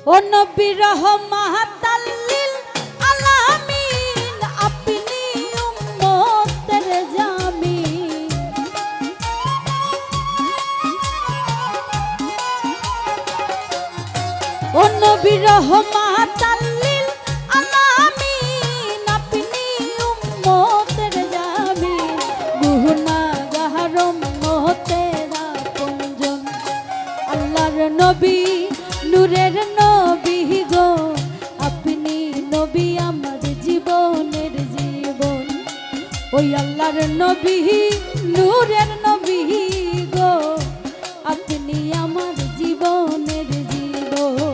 ও নবী রহমাতাল লিল আলামিন আপনি উম্মতের জামিন। ও নবী রহমাতাল লিল আলামিন আপনি উম্মতের জামিন। গুনাহগার উম্মতের আপনজন আল্লাহর নবী নূরের নবী গো আপনি নবী আমার জীবনের জীবন। ওই আল্লাহর নবী নূরের নবী গো আপনি আমার জীবনের জীবন।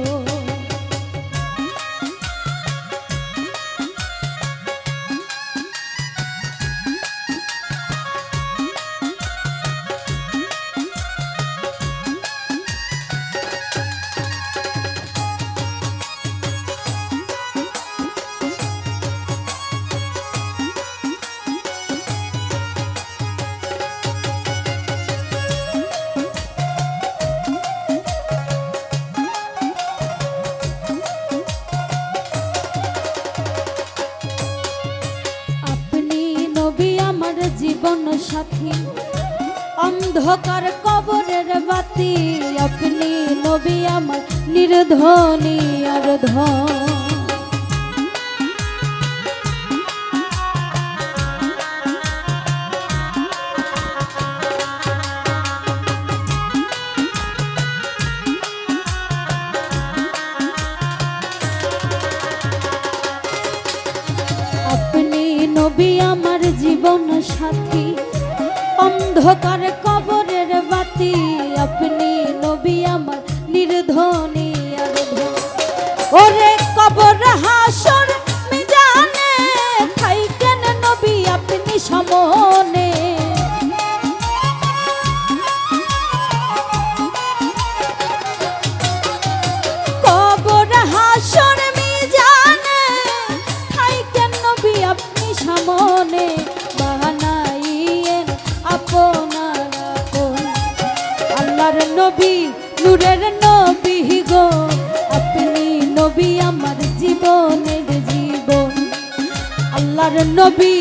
জীবন সাথী অন্ধকার কবরের বাতি আপনি নবী আমার নির্ধনী আর ধন। আপনি নবী আমার জীবন সাথী অন্ধকার কবরের বাতি আপনি নবী আমার নির্ধনী আর ধন। ওরে কবর হাসর মিজানে থাইকেন নবী আপনি সামনে। কবর হাসর মিজানে থাইকেন নবী আপনি সামনে। বানাইয়েন আপনার আপন আল্লাহর নবী নূরের নবী গো আপনি নবী আমার জীবনের জীবন। আল্লাহর নবী